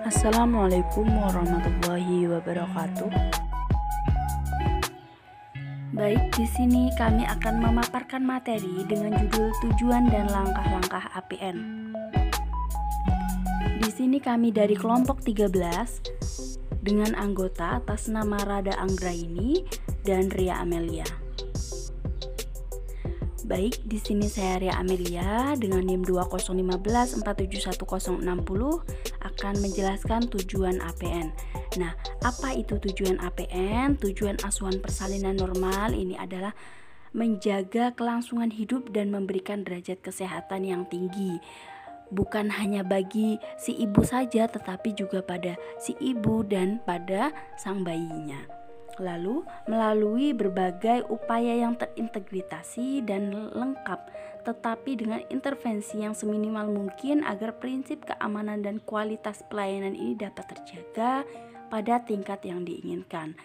Assalamualaikum warahmatullahi wabarakatuh. Baik, di sini kami akan memaparkan materi dengan judul tujuan dan langkah-langkah APN. Di sini kami dari kelompok 13 dengan anggota atas nama Rada Anggraini dan Ria Amelia. Baik, di sini saya Ria Amelia dengan NIM 20154711060 akan menjelaskan tujuan APN. Nah, apa itu tujuan APN? Tujuan asuhan persalinan normal ini adalah menjaga kelangsungan hidup dan memberikan derajat kesehatan yang tinggi. Bukan hanya bagi si ibu saja, tetapi juga pada si ibu dan pada sang bayinya. Lalu, melalui berbagai upaya yang terintegrasi dan lengkap, tetapi dengan intervensi yang seminimal mungkin agar prinsip keamanan dan kualitas pelayanan ini dapat terjaga pada tingkat yang diinginkan.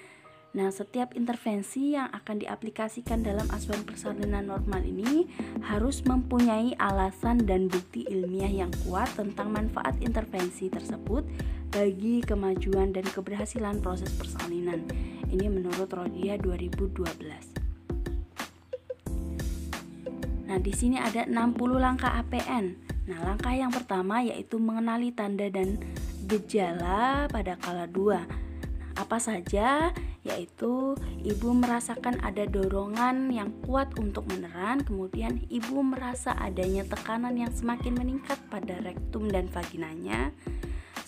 Nah, setiap intervensi yang akan diaplikasikan dalam asuhan persalinan normal ini harus mempunyai alasan dan bukti ilmiah yang kuat tentang manfaat intervensi tersebut bagi kemajuan dan keberhasilan proses persalinan. Ini menurut Rodia 2012. Nah, di sini ada 60 langkah APN. Nah, langkah yang pertama yaitu mengenali tanda dan gejala pada kala 2. Apa saja? Yaitu ibu merasakan ada dorongan yang kuat untuk meneran, kemudian ibu merasa adanya tekanan yang semakin meningkat pada rektum dan vaginanya.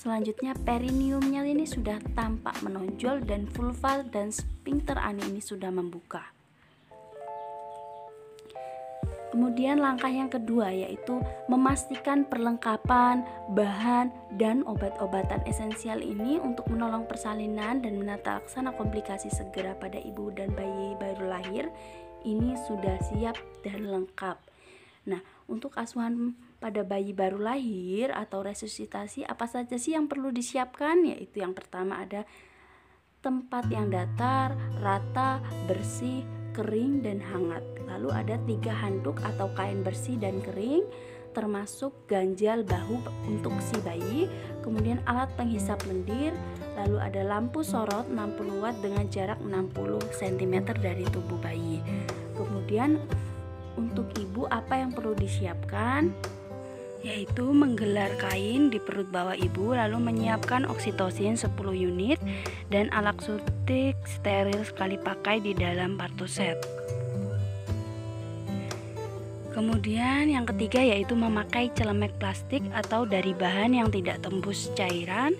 Selanjutnya perineumnya ini sudah tampak menonjol dan vulva dan sphincter ani ini sudah membuka. Kemudian langkah yang kedua yaitu memastikan perlengkapan, bahan, dan obat-obatan esensial ini untuk menolong persalinan dan menata laksana komplikasi segera pada ibu dan bayi baru lahir ini sudah siap dan lengkap. Nah, untuk asuhan pada bayi baru lahir atau resusitasi apa saja sih yang perlu disiapkan? Yaitu yang pertama ada tempat yang datar, rata, bersih, kering, dan hangat. Lalu ada 3 handuk atau kain bersih dan kering, termasuk ganjal bahu untuk si bayi, kemudian alat penghisap lendir, lalu ada lampu sorot 60 watt dengan jarak 60 cm dari tubuh bayi. Kemudian untuk ibu apa yang perlu disiapkan? Yaitu menggelar kain di perut bawah ibu, lalu menyiapkan oksitosin 10 unit dan alat suntik steril sekali pakai di dalam partoset. Kemudian yang ketiga yaitu memakai celemek plastik atau dari bahan yang tidak tembus cairan.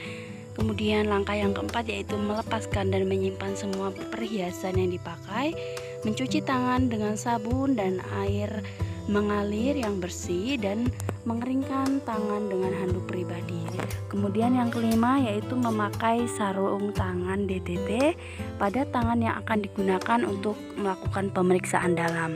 Kemudian langkah yang keempat yaitu melepaskan dan menyimpan semua perhiasan yang dipakai, mencuci tangan dengan sabun dan air mengalir yang bersih, dan mengeringkan tangan dengan handuk pribadi. Kemudian yang kelima yaitu memakai sarung tangan DTT pada tangan yang akan digunakan untuk melakukan pemeriksaan dalam.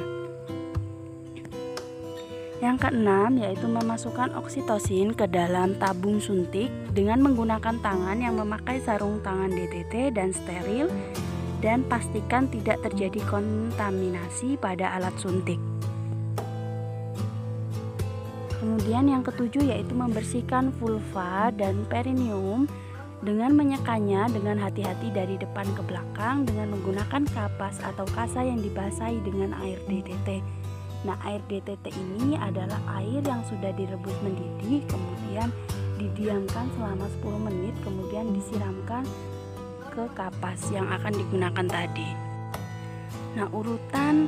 Yang keenam yaitu memasukkan oksitosin ke dalam tabung suntik dengan menggunakan tangan yang memakai sarung tangan DTT dan steril, dan pastikan tidak terjadi kontaminasi pada alat suntik. Kemudian yang ketujuh yaitu membersihkan vulva dan perineum dengan menyekannya dengan hati-hati dari depan ke belakang dengan menggunakan kapas atau kasa yang dibasahi dengan air DTT. Nah, air DTT ini adalah air yang sudah direbus mendidih, kemudian didiamkan selama 10 menit, kemudian disiramkan ke kapas yang akan digunakan tadi. Nah, urutan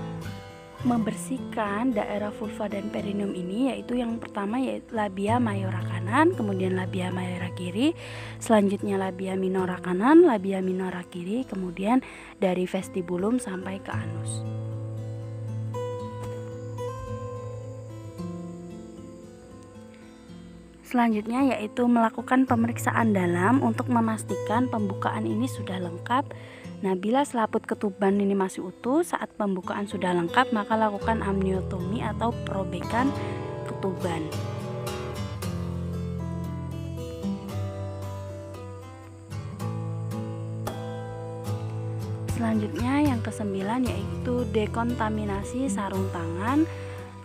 membersihkan daerah vulva dan perineum ini yaitu yang pertama yaitu labia mayora kanan, kemudian labia mayora kiri, selanjutnya labia minora kanan, labia minora kiri, kemudian dari vestibulum sampai ke anus. Selanjutnya yaitu melakukan pemeriksaan dalam untuk memastikan pembukaan ini sudah lengkap. Nah, bila selaput ketuban ini masih utuh saat pembukaan sudah lengkap, maka lakukan amniotomi atau perobekan ketuban. Selanjutnya yang ke-9 yaitu dekontaminasi sarung tangan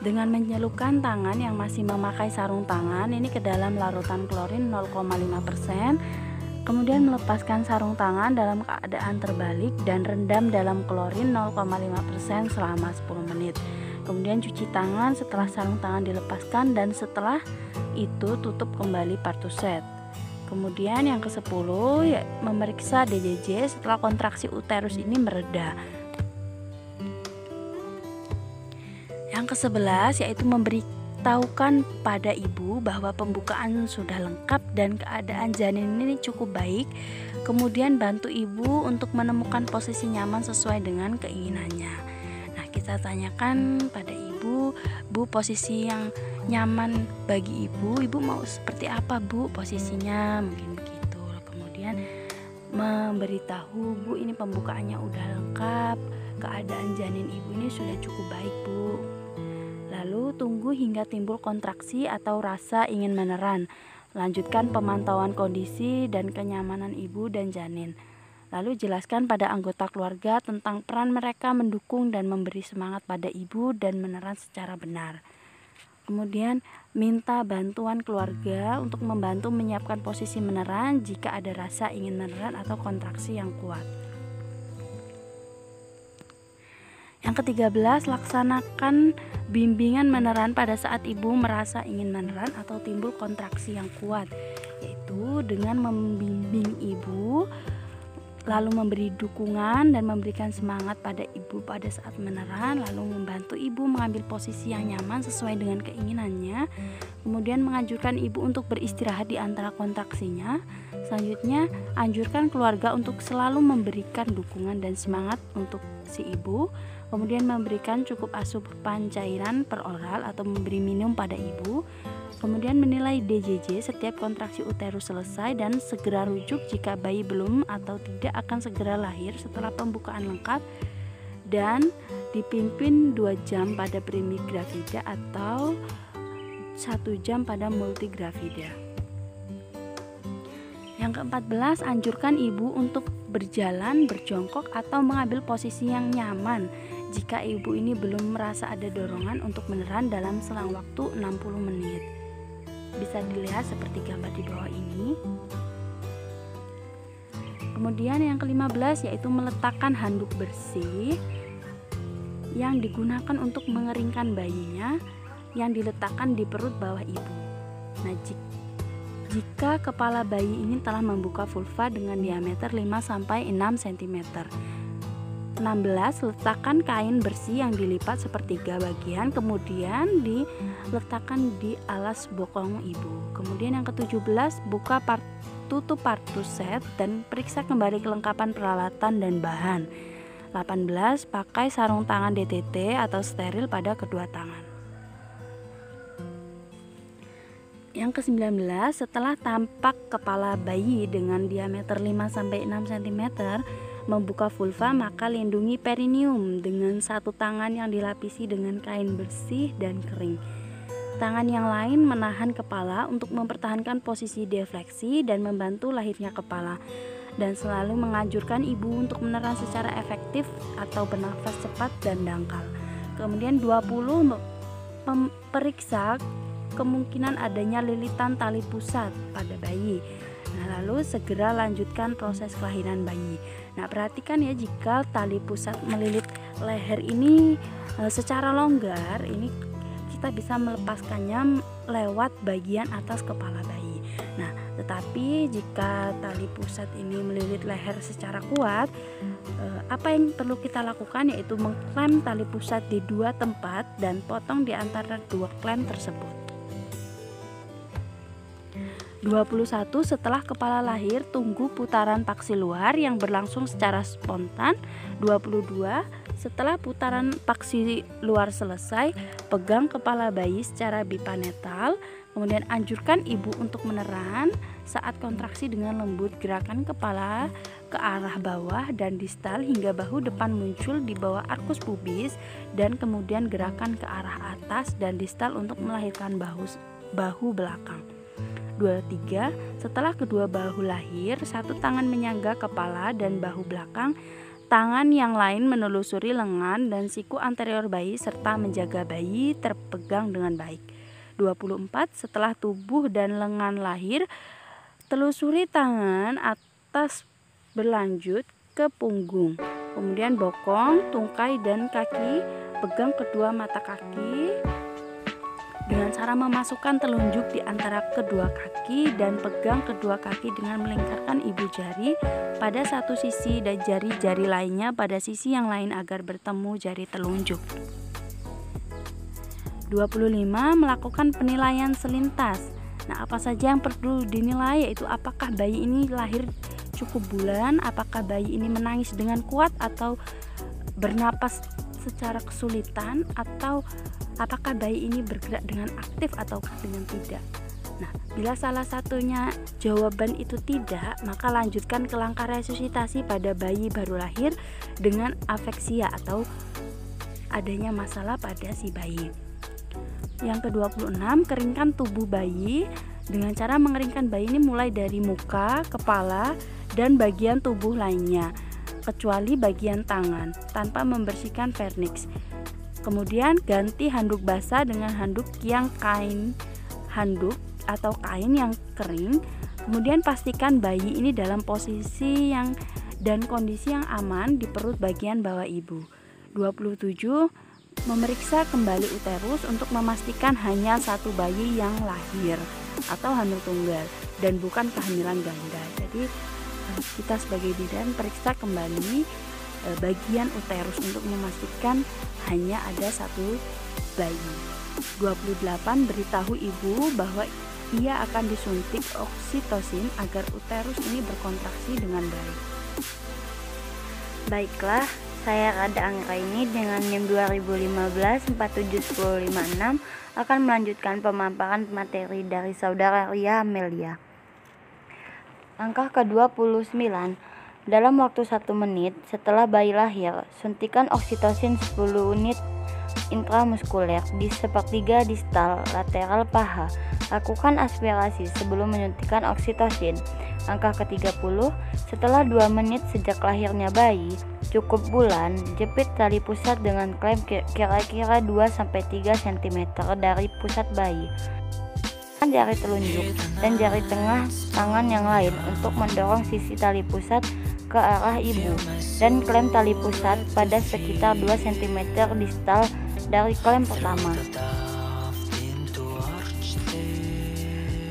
Dengan menyelupkan tangan yang masih memakai sarung tangan ini ke dalam larutan klorin 0,5%, kemudian melepaskan sarung tangan dalam keadaan terbalik dan rendam dalam klorin 0,5% selama 10 menit. Kemudian cuci tangan setelah sarung tangan dilepaskan dan setelah itu tutup kembali pertusset. Kemudian yang ke-10 ya, memeriksa DJJ setelah kontraksi uterus ini mereda. Yang ke-11 yaitu memberitahukan pada ibu bahwa pembukaan sudah lengkap dan keadaan janin ini cukup baik. Kemudian bantu ibu untuk menemukan posisi nyaman sesuai dengan keinginannya. Nah, kita tanyakan pada ibu, Bu, posisi yang nyaman bagi ibu mau seperti apa, Bu, posisinya, mungkin begitu. Kemudian memberitahu, Bu, ini pembukaannya udah lengkap, keadaan janin ibu ini sudah cukup baik, Bu. Lalu tunggu hingga timbul kontraksi atau rasa ingin meneran. Lanjutkan pemantauan kondisi dan kenyamanan ibu dan janin. Lalu jelaskan pada anggota keluarga tentang peran mereka mendukung dan memberi semangat pada ibu dan meneran secara benar. Kemudian minta bantuan keluarga untuk membantu menyiapkan posisi meneran jika ada rasa ingin meneran atau kontraksi yang kuat. Yang ke-13, laksanakan bimbingan meneran pada saat ibu merasa ingin meneran atau timbul kontraksi yang kuat, yaitu dengan membimbing ibu, lalu memberi dukungan dan memberikan semangat pada ibu pada saat meneran, lalu membantu ibu mengambil posisi yang nyaman sesuai dengan keinginannya, kemudian menganjurkan ibu untuk beristirahat di antara kontraksinya. Selanjutnya, anjurkan keluarga untuk selalu memberikan dukungan dan semangat untuk si ibu, kemudian memberikan cukup asupan cairan per oral atau memberi minum pada ibu, kemudian menilai DJJ setiap kontraksi uterus selesai dan segera rujuk jika bayi belum atau tidak akan segera lahir setelah pembukaan lengkap, dan dipimpin 2 jam pada primigravida atau 1 jam pada multigravida. Yang ke-14, anjurkan ibu untuk berjalan, berjongkok atau mengambil posisi yang nyaman jika ibu ini belum merasa ada dorongan untuk meneran dalam selang waktu 60 menit. Bisa dilihat seperti gambar di bawah ini. Kemudian yang ke-15 yaitu meletakkan handuk bersih yang digunakan untuk mengeringkan bayinya yang diletakkan di perut bawah ibu. Nah, jika kepala bayi ini telah membuka vulva dengan diameter 5-6 cm. 16. Letakkan kain bersih yang dilipat sepertiga bagian, kemudian diletakkan di alas bokong ibu. Kemudian yang ke-17, buka tutup pertusset dan periksa kembali kelengkapan peralatan dan bahan. 18. Pakai sarung tangan DTT atau steril pada kedua tangan. Yang ke-19, setelah tampak kepala bayi dengan diameter 5-6 cm membuka vulva, maka lindungi perineum dengan satu tangan yang dilapisi dengan kain bersih dan kering. Tangan yang lain menahan kepala untuk mempertahankan posisi defleksi dan membantu lahirnya kepala, dan selalu menganjurkan ibu untuk meneran secara efektif atau bernafas cepat dan dangkal. Kemudian 20, periksa kemungkinan adanya lilitan tali pusat pada bayi. Nah, lalu segera lanjutkan proses kelahiran bayi. Nah, perhatikan ya, jika tali pusat melilit leher ini secara longgar, ini kita bisa melepaskannya lewat bagian atas kepala bayi. Nah, tetapi jika tali pusat ini melilit leher secara kuat, apa yang perlu kita lakukan yaitu mengklem tali pusat di 2 tempat dan potong di antara 2 klem tersebut. 21. Setelah kepala lahir, tunggu putaran paksi luar yang berlangsung secara spontan. 22. Setelah putaran paksi luar selesai, pegang kepala bayi secara bipanetal. Kemudian anjurkan ibu untuk meneran saat kontraksi dengan lembut. Gerakan kepala ke arah bawah dan distal hingga bahu depan muncul di bawah arkus pubis, dan kemudian gerakan ke arah atas dan distal untuk melahirkan bahu belakang. 23. Setelah kedua bahu lahir, satu tangan menyangga kepala dan bahu belakang, Tangan yang lain menelusuri lengan dan siku anterior bayi serta menjaga bayi terpegang dengan baik. 24. Setelah tubuh dan lengan lahir, telusuri tangan atas berlanjut ke punggung. Kemudian bokong, tungkai, dan kaki. Pegang kedua mata kaki dengan cara memasukkan telunjuk di antara kedua kaki dan pegang kedua kaki dengan melingkarkan ibu jari pada satu sisi dan jari-jari lainnya pada sisi yang lain agar bertemu jari telunjuk. 25. Melakukan penilaian selintas. Nah, apa saja yang perlu dinilai, yaitu apakah bayi ini lahir cukup bulan, apakah bayi ini menangis dengan kuat atau bernapas secara kesulitan, atau apakah bayi ini bergerak dengan aktif ataukah dengan tidak. Nah, bila salah satunya jawaban itu tidak, maka lanjutkan ke langkah resusitasi pada bayi baru lahir dengan afeksia atau adanya masalah pada si bayi. Yang ke-26, keringkan tubuh bayi dengan cara mengeringkan bayi ini mulai dari muka, kepala, dan bagian tubuh lainnya, kecuali bagian tangan, tanpa membersihkan vernix. Kemudian ganti handuk basah dengan handuk yang handuk atau kain yang kering. Kemudian pastikan bayi ini dalam posisi dan kondisi yang aman di perut bagian bawah ibu. 27. Memeriksa kembali uterus untuk memastikan hanya satu bayi yang lahir atau hamil tunggal dan bukan kehamilan ganda. Jadi kita sebagai bidan periksa kembali bagian uterus untuk memastikan hanya ada satu bayi. 28. Beritahu ibu bahwa ia akan disuntik oksitosin agar uterus ini berkontraksi dengan baik. Baiklah, saya Rada Anggraini dengan NIM 2015-47156 akan melanjutkan pemaparan materi dari Saudara Ria Amelia. Angka ke-29. Dalam waktu 1 menit setelah bayi lahir, suntikan oksitosin 10 unit intramuskuler di sepertiga distal lateral paha. Lakukan aspirasi sebelum menyuntikkan oksitosin. Angka ke-30. Setelah 2 menit sejak lahirnya bayi, cukup bulan, jepit tali pusat dengan klem kira-kira 2-3 cm dari pusat bayi. Jari telunjuk dan jari tengah tangan yang lain untuk mendorong sisi tali pusat ke arah ibu dan klem tali pusat pada sekitar 2 cm distal dari klem pertama.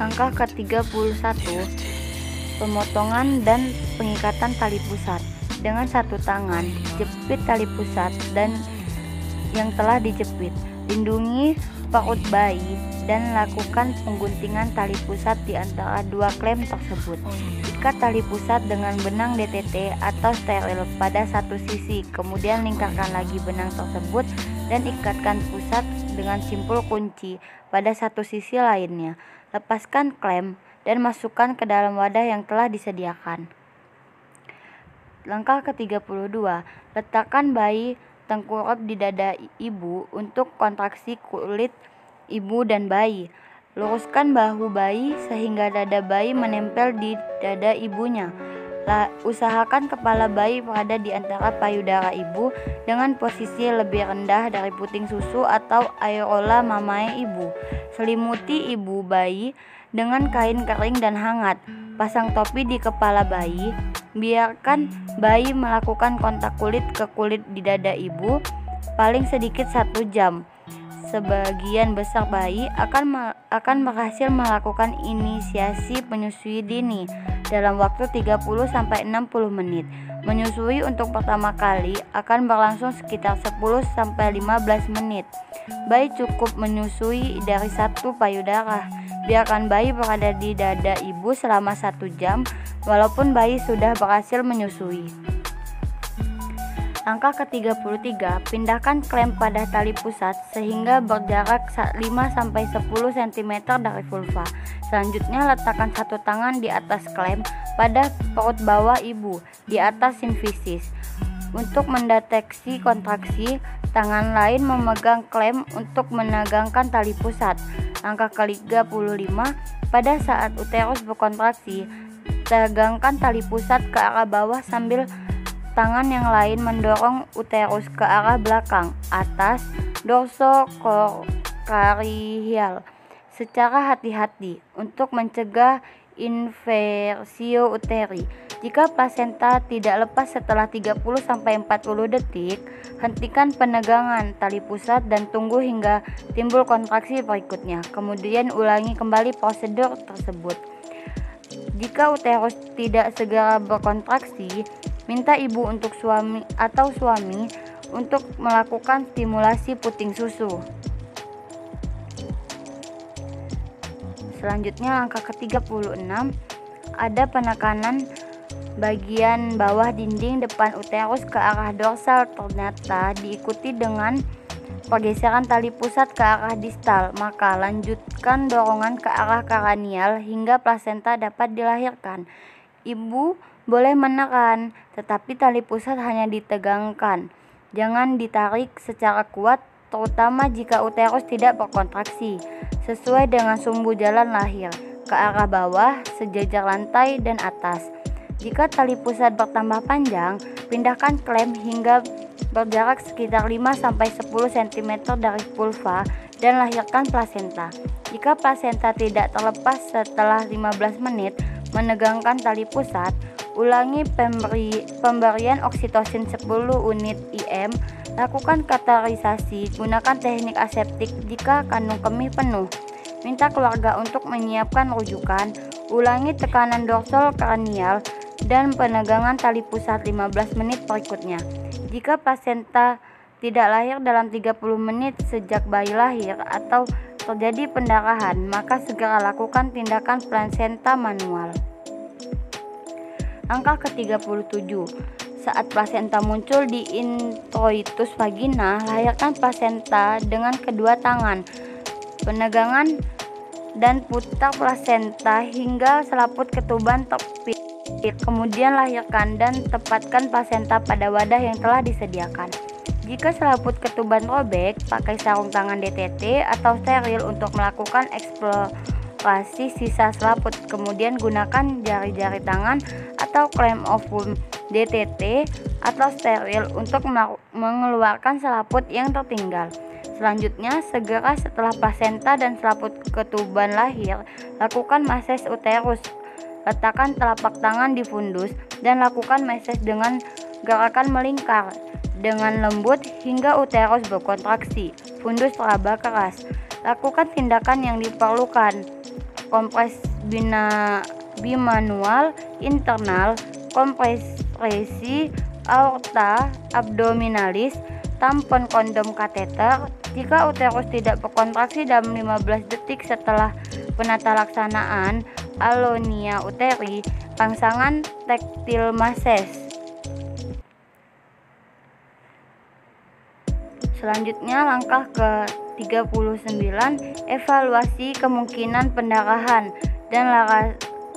Angka ke-31. Pemotongan dan pengikatan tali pusat. Dengan satu tangan, jepit tali pusat dan yang telah dijepit. Lindungi perut bayi dan lakukan pengguntingan tali pusat di antara 2 klem tersebut. Ikat tali pusat dengan benang DTT atau steril pada satu sisi, kemudian lingkarkan lagi benang tersebut dan ikatkan pusat dengan simpul kunci pada satu sisi lainnya. Lepaskan klem dan masukkan ke dalam wadah yang telah disediakan. Langkah ke-32. Letakkan bayi tengkurap di dada ibu untuk kontraksi kulit ibu dan bayi. Luruskan bahu bayi sehingga dada bayi menempel di dada ibunya. Usahakan kepala bayi berada di antara payudara ibu dengan posisi lebih rendah dari puting susu atau areola mamae ibu. Selimuti ibu bayi dengan kain kering dan hangat. Pasang topi di kepala bayi. Biarkan bayi melakukan kontak kulit ke kulit di dada ibu paling sedikit 1 jam. Sebagian besar bayi akan berhasil melakukan inisiasi penyusui dini dalam waktu 30-60 menit. Menyusui untuk pertama kali akan berlangsung sekitar 10-15 menit. Bayi cukup menyusui dari 1 payudara. Biarkan bayi berada di dada ibu selama 1 jam walaupun bayi sudah berhasil menyusui. Angka ke-33. Pindahkan klem pada tali pusat sehingga berjarak 5-10 cm dari vulva. Selanjutnya letakkan satu tangan di atas klem pada perut bawah ibu di atas simfisis. Untuk mendeteksi kontraksi, tangan lain memegang klem untuk menegangkan tali pusat. Angka ke-35. Pada saat uterus berkontraksi, tegangkan tali pusat ke arah bawah sambil tangan yang lain mendorong uterus ke arah belakang, atas, dorsocoracohial secara hati-hati untuk mencegah inversio uteri. Jika plasenta tidak lepas setelah 30-40 detik, hentikan penegangan tali pusat dan tunggu hingga timbul kontraksi berikutnya. Kemudian ulangi kembali prosedur tersebut. Jika uterus tidak segera berkontraksi, minta ibu untuk suami untuk melakukan stimulasi puting susu. Selanjutnya langkah ke-36, ada penekanan bagian bawah dinding depan uterus ke arah dorsal, ternyata diikuti dengan pergeseran tali pusat ke arah distal. Maka lanjutkan dorongan ke arah kranial hingga plasenta dapat dilahirkan. Ibu boleh menekan, tetapi tali pusat hanya ditegangkan. Jangan ditarik secara kuat, terutama jika uterus tidak berkontraksi. Sesuai dengan sumbu jalan lahir, ke arah bawah, sejajar lantai dan atas. Jika tali pusat bertambah panjang, pindahkan klem hingga berjarak sekitar 5-10 cm dari vulva dan lahirkan plasenta. Jika plasenta tidak terlepas setelah 15 menit menegangkan tali pusat, ulangi pemberian oksitosin 10 unit IM. Lakukan kateterisasi, gunakan teknik aseptik jika kandung kemih penuh. Minta keluarga untuk menyiapkan rujukan. Ulangi tekanan dorsal kranial dan penegangan tali pusat 15 menit berikutnya. Jika plasenta tidak lahir dalam 30 menit sejak bayi lahir atau terjadi pendarahan, maka segera lakukan tindakan plasenta manual. Angka ke-37, saat plasenta muncul di introitus vagina, lahirkan plasenta dengan kedua tangan. Penegangan dan putar plasenta hingga selaput ketuban terpit. Kemudian lahirkan dan tempatkan plasenta pada wadah yang telah disediakan. Jika selaput ketuban robek, pakai sarung tangan DTT atau steril untuk melakukan eksplorasi sisa selaput. Kemudian gunakan jari-jari tangan atau klem ovum DTT atau steril untuk mengeluarkan selaput yang tertinggal. Selanjutnya, segera setelah plasenta dan selaput ketuban lahir, lakukan massage uterus. Letakkan telapak tangan di fundus dan lakukan massage dengan gerakan melingkar dengan lembut hingga uterus berkontraksi, fundus teraba keras. Lakukan tindakan yang diperlukan: kompres bimanual internal, kompresi aorta abdominalis, tampon kondom kateter. Jika uterus tidak berkontraksi dalam 15 detik setelah penata laksanaan alonia uteri, rangsangan taktil massage. Selanjutnya langkah ke-39, evaluasi kemungkinan pendarahan dan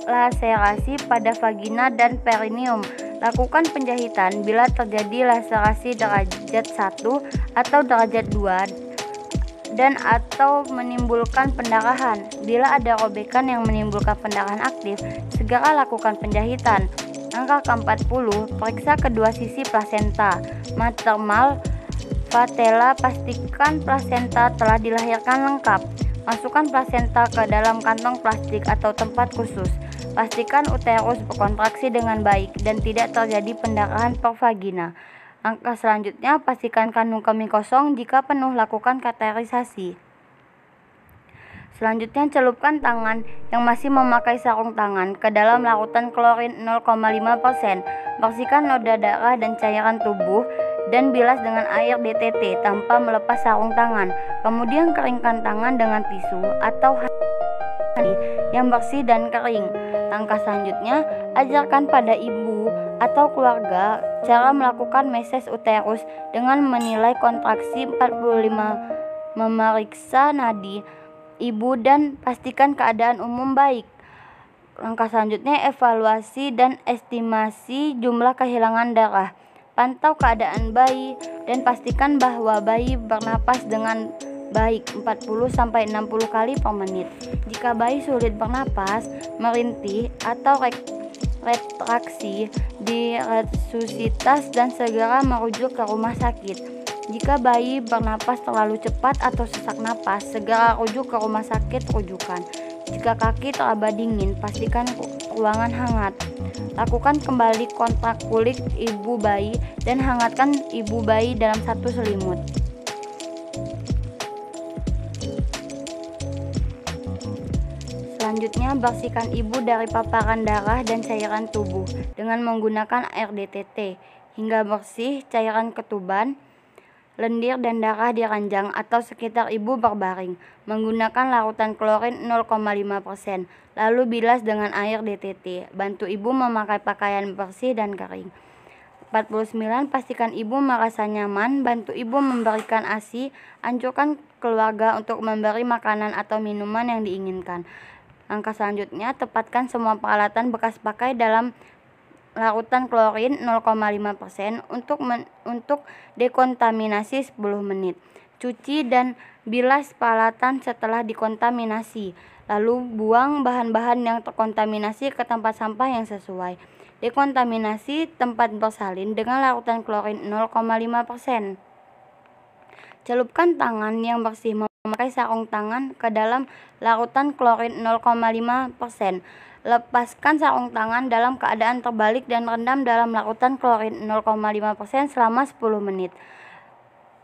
laserasi pada vagina dan perineum. Lakukan penjahitan bila terjadi laserasi derajat 1 atau derajat 2 dan atau menimbulkan pendarahan. Bila ada robekan yang menimbulkan pendarahan aktif, segera lakukan penjahitan. Angka ke-40, periksa kedua sisi plasenta maternal patella. Pastikan plasenta telah dilahirkan lengkap. Masukkan plasenta ke dalam kantong plastik atau tempat khusus. Pastikan uterus berkontraksi dengan baik dan tidak terjadi pendarahan per vagina. Angka selanjutnya, pastikan kandung kemih kosong. Jika penuh, lakukan kateterisasi. Selanjutnya, celupkan tangan yang masih memakai sarung tangan ke dalam larutan klorin 0,5%. Bersihkan noda darah dan cairan tubuh dan bilas dengan air DTT tanpa melepas sarung tangan. Kemudian keringkan tangan dengan tisu atau handi yang bersih dan kering. Langkah selanjutnya, ajarkan pada ibu atau keluarga cara melakukan massage uterus dengan menilai kontraksi 45, memeriksa nadi ibu dan pastikan keadaan umum baik. Langkah selanjutnya, evaluasi dan estimasi jumlah kehilangan darah. Pantau keadaan bayi dan pastikan bahwa bayi bernapas dengan baik 40-60 kali per menit. Jika bayi sulit bernapas, merintih atau retraksi, diresusitasi dan segera merujuk ke rumah sakit. Jika bayi bernapas terlalu cepat atau sesak napas, segera rujuk ke rumah sakit rujukan. Jika kaki teraba dingin, pastikan ruangan hangat. Lakukan kembali kontak kulit ibu bayi dan hangatkan ibu bayi dalam satu selimut. Selanjutnya, bersihkan ibu dari paparan darah dan cairan tubuh dengan menggunakan air DTT hingga bersih cairan ketuban, lendir dan darah di ranjang atau sekitar ibu berbaring menggunakan larutan klorin 0,5%, lalu bilas dengan air DTT. Bantu ibu memakai pakaian bersih dan kering. 49. Pastikan ibu merasa nyaman. Bantu ibu memberikan ASI. Anjurkan keluarga untuk memberi makanan atau minuman yang diinginkan. Langkah selanjutnya, tepatkan semua peralatan bekas pakai dalam larutan klorin 0,5% untuk dekontaminasi 10 menit. Cuci dan bilas peralatan setelah dikontaminasi, lalu buang bahan-bahan yang terkontaminasi ke tempat sampah yang sesuai. Dekontaminasi tempat bersalin dengan larutan klorin 0,5%. Celupkan tangan yang bersih memakai sarung tangan ke dalam larutan klorin 0,5%. Lepaskan sarung tangan dalam keadaan terbalik dan rendam dalam larutan klorin 0,5% selama 10 menit.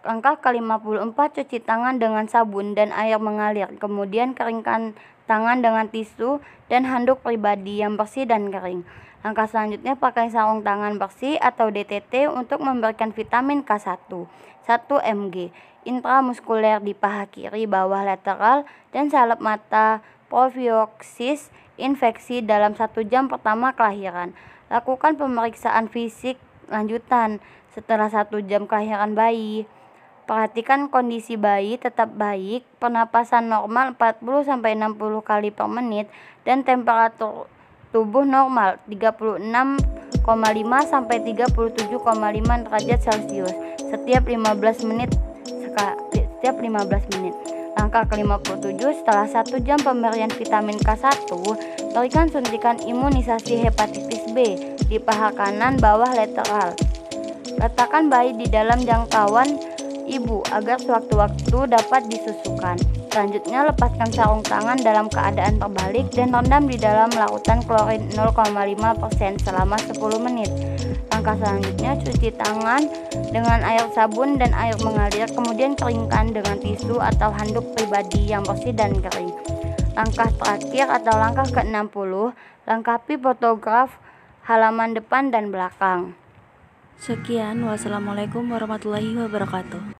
Langkah ke-54, cuci tangan dengan sabun dan air mengalir. Kemudian keringkan tangan dengan tisu dan handuk pribadi yang bersih dan kering. Langkah selanjutnya, pakai sarung tangan bersih atau DTT untuk memberikan vitamin K1 1 mg intramuskuler di paha kiri bawah lateral dan salep mata profioksis infeksi dalam 1 jam pertama kelahiran. Lakukan pemeriksaan fisik lanjutan setelah 1 jam kelahiran bayi. Perhatikan kondisi bayi tetap baik, pernapasan normal 40-60 kali per menit dan temperatur tubuh normal 36,5 sampai 37,5 derajat Celcius setiap 15 menit. Langkah ke-57, setelah 1 jam pemberian vitamin K1, berikan suntikan imunisasi hepatitis B di paha kanan bawah lateral. Letakkan bayi di dalam jangkauan ibu agar sewaktu-waktu dapat disusukan. Selanjutnya, lepaskan sarung tangan dalam keadaan terbalik dan rendam di dalam larutan klorin 0,5% selama 10 menit. Langkah selanjutnya, cuci tangan dengan air sabun dan air mengalir, kemudian keringkan dengan tisu atau handuk pribadi yang bersih dan kering. Langkah terakhir atau langkah ke-60, lengkapi fotograf halaman depan dan belakang. Sekian, wassalamualaikum warahmatullahi wabarakatuh.